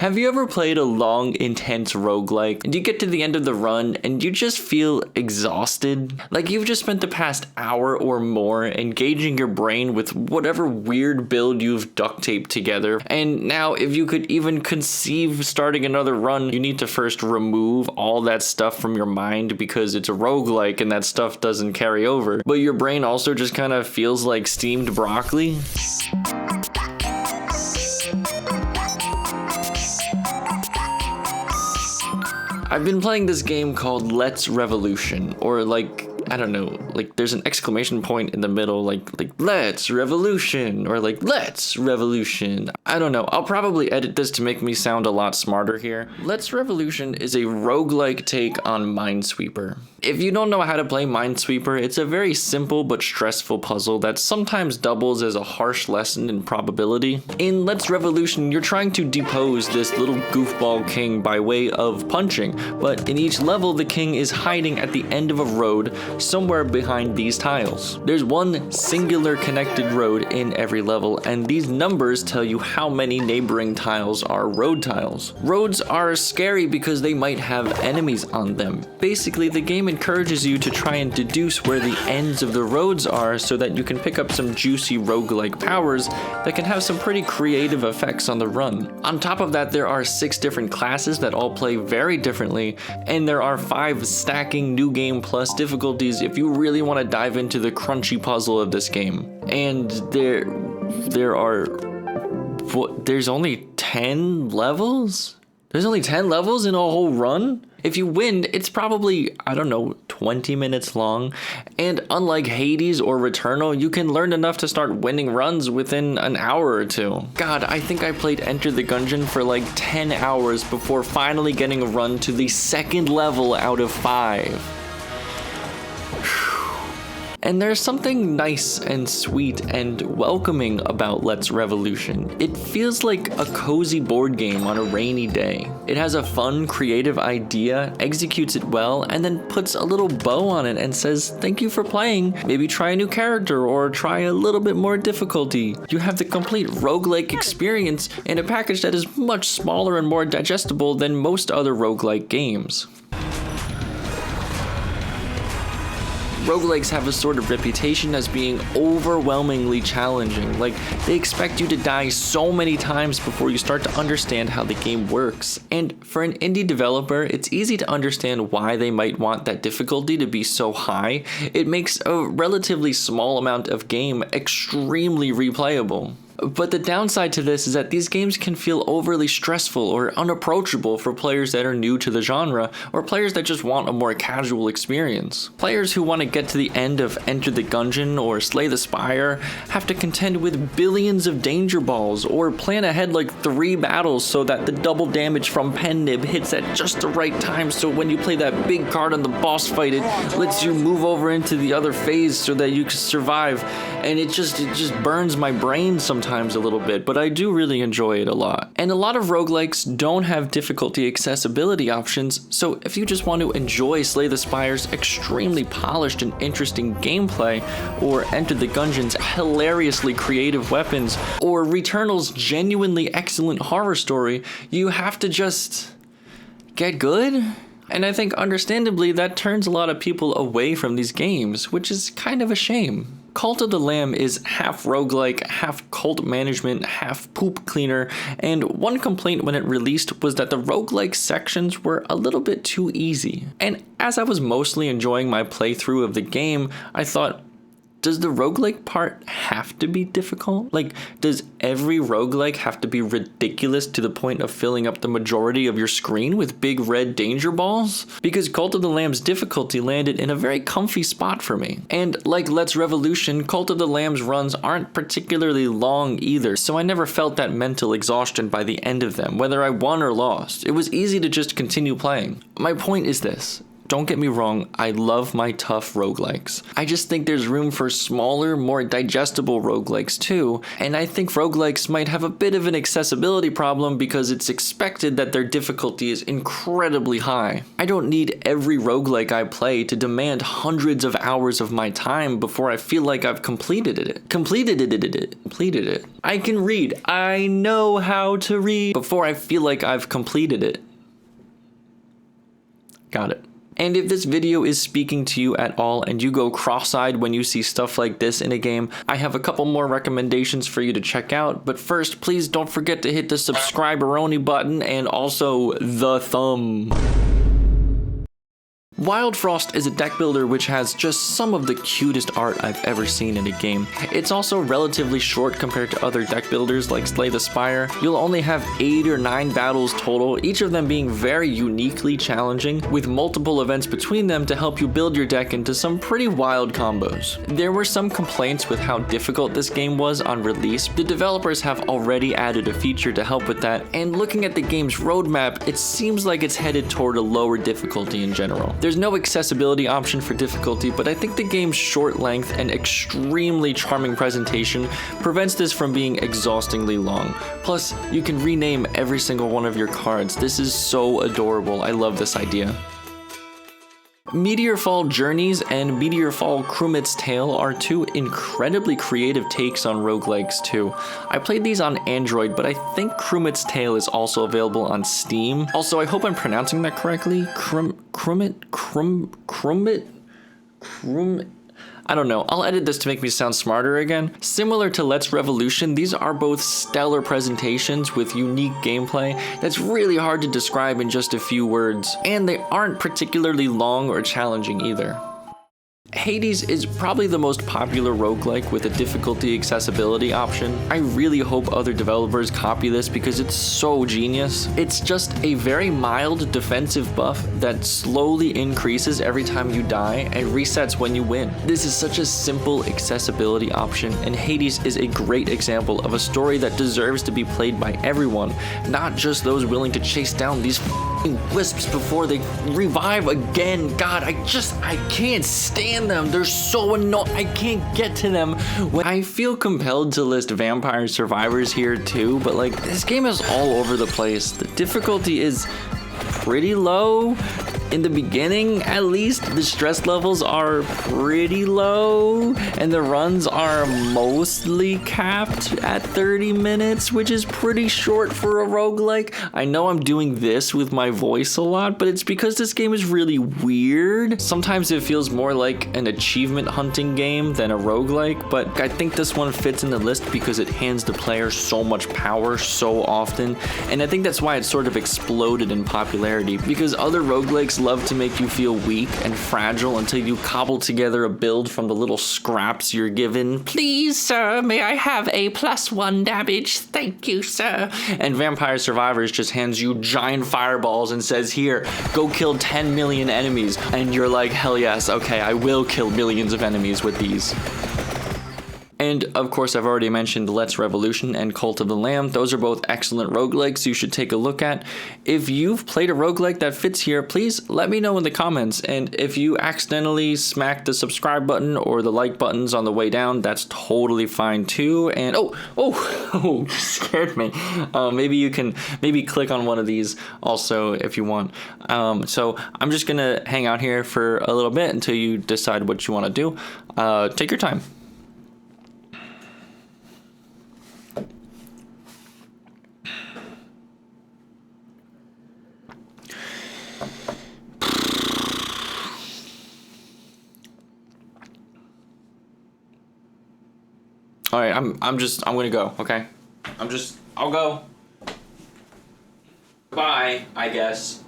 Have you ever played a long, intense roguelike and you get to the end of the run and you just feel exhausted? Like you've just spent the past hour or more engaging your brain with whatever weird build you've duct taped together, and now if you could even conceive starting another run, you need to first remove all that stuff from your mind because it's a roguelike and that stuff doesn't carry over. But your brain also just kind of feels like steamed broccoli. I've been playing this game called Let's Revolution, or like, I don't know, like there's an exclamation point in the middle, like Let's Revolution, or like Let's Revolution. I don't know, I'll probably edit this to make me sound a lot smarter here. Let's Revolution is a roguelike take on Minesweeper. If you don't know how to play Minesweeper, it's a very simple but stressful puzzle that sometimes doubles as a harsh lesson in probability. In Let's Revolution, you're trying to depose this little goofball king by way of punching, but in each level, the king is hiding at the end of a road somewhere behind these tiles. There's one singular connected road in every level, and these numbers tell you how many neighboring tiles are road tiles. Roads are scary because they might have enemies on them. Basically, the game encourages you to try and deduce where the ends of the roads are so that you can pick up some juicy roguelike powers that can have some pretty creative effects on the run. On top of that, there are 6 different classes that all play very differently, and there are 5 stacking new game plus difficulties if you really want to dive into the crunchy puzzle of this game. And there's only 10 levels? There's only 10 levels in a whole run? If you win, it's probably, I don't know, 20 minutes long. And unlike Hades or Returnal, you can learn enough to start winning runs within an hour or two. God, I think I played Enter the Gungeon for like 10 hours before finally getting a run to the 2nd level out of 5. And there's something nice and sweet and welcoming about Let's Revolution. It feels like a cozy board game on a rainy day. It has a fun, creative idea, executes it well, and then puts a little bow on it and says, thank you for playing. Maybe try a new character or try a little bit more difficulty. You have the complete roguelike experience in a package that is much smaller and more digestible than most other roguelike games. Roguelikes have a sort of reputation as being overwhelmingly challenging. Like, they expect you to die so many times before you start to understand how the game works. And for an indie developer, it's easy to understand why they might want that difficulty to be so high. It makes a relatively small amount of game extremely replayable. But the downside to this is that these games can feel overly stressful or unapproachable for players that are new to the genre, or players that just want a more casual experience. Players who want to get to the end of Enter the Gungeon or Slay the Spire have to contend with billions of danger balls, or plan ahead like 3 battles so that the double damage from Pen Nib hits at just the right time, so when you play that big card on the boss fight, it lets you move over into the other phase so that you can survive. And it just burns my brain sometimes a little bit, but I do really enjoy it a lot. And a lot of roguelikes don't have difficulty accessibility options, so if you just want to enjoy Slay the Spire's extremely polished and interesting gameplay, or Enter the Gungeon's hilariously creative weapons, or Returnal's genuinely excellent horror story, you have to just get good. And I think understandably that turns a lot of people away from these games, which is kind of a shame. Cult of the Lamb is half roguelike, half cult management, half poop cleaner, and one complaint when it released was that the roguelike sections were a little bit too easy. And as I was mostly enjoying my playthrough of the game, I thought, does the roguelike part have to be difficult? Like, does every roguelike have to be ridiculous to the point of filling up the majority of your screen with big red danger balls? Because Cult of the Lamb's difficulty landed in a very comfy spot for me. And like Let's Revolution, Cult of the Lamb's runs aren't particularly long either, so I never felt that mental exhaustion by the end of them, whether I won or lost. It was easy to just continue playing. My point is this. Don't get me wrong, I love my tough roguelikes. I just think there's room for smaller, more digestible roguelikes too, and I think roguelikes might have a bit of an accessibility problem because it's expected that their difficulty is incredibly high. I don't need every roguelike I play to demand hundreds of hours of my time before I feel like I've completed it. Completed it. I can read. I know how to read before I feel like I've completed it. Got it. And if this video is speaking to you at all and you go cross-eyed when you see stuff like this in a game, I have a couple more recommendations for you to check out. But first, please don't forget to hit the subscribe-a-roni button and also the thumb. Wild Frost is a deck builder which has just some of the cutest art I've ever seen in a game. It's also relatively short compared to other deck builders like Slay the Spire. You'll only have 8 or 9 battles total, each of them being very uniquely challenging, with multiple events between them to help you build your deck into some pretty wild combos. There were some complaints with how difficult this game was on release. The developers have already added a feature to help with that, and looking at the game's roadmap, it seems like it's headed toward a lower difficulty in general. There's no accessibility option for difficulty, but I think the game's short length and extremely charming presentation prevents this from being exhaustingly long. Plus, you can rename every single one of your cards. This is so adorable. I love this idea. Meteorfall Journeys and Meteorfall Crumit's Tale are two incredibly creative takes on roguelikes too. I played these on Android, but I think Crumit's Tale is also available on Steam. Also, I hope I'm pronouncing that correctly. Crumit? I don't know, I'll edit this to make me sound smarter again. Similar to Let's Revolution, these are both stellar presentations with unique gameplay that's really hard to describe in just a few words, and they aren't particularly long or challenging either. Hades is probably the most popular roguelike with a difficulty accessibility option. I really hope other developers copy this because it's so genius. It's just a very mild defensive buff that slowly increases every time you die and resets when you win. This is such a simple accessibility option, and Hades is a great example of a story that deserves to be played by everyone, not just those willing to chase down these wisps before they revive again. God, I can't stand them. They're so annoying. I can't get to them. I feel compelled to list Vampire Survivors here too, but like, this game is all over the place. The difficulty is pretty low. In the beginning, at least, the stress levels are pretty low, and the runs are mostly capped at 30 minutes, which is pretty short for a roguelike. I know I'm doing this with my voice a lot, but it's because this game is really weird. Sometimes it feels more like an achievement hunting game than a roguelike, but I think this one fits in the list because it hands the player so much power so often, and I think that's why it sort of exploded in popularity, because other roguelikes love to make you feel weak and fragile until you cobble together a build from the little scraps you're given. Please, sir, may I have a +1 damage? Thank you, sir. And Vampire Survivors just hands you giant fireballs and says, here, go kill 10 million enemies. And you're like, hell yes, okay, I will kill millions of enemies with these. And of course, I've already mentioned Let's Revolution and Cult of the Lamb. Those are both excellent roguelikes you should take a look at. If you've played a roguelike that fits here, please let me know in the comments. And if you accidentally smacked the subscribe button or the like buttons on the way down, that's totally fine too. And oh, scared me. Maybe you can click on one of these also if you want. So I'm just gonna hang out here for a little bit until you decide what you want to do. Take your time. All right, I'm gonna go, okay? I'll go. Bye, I guess.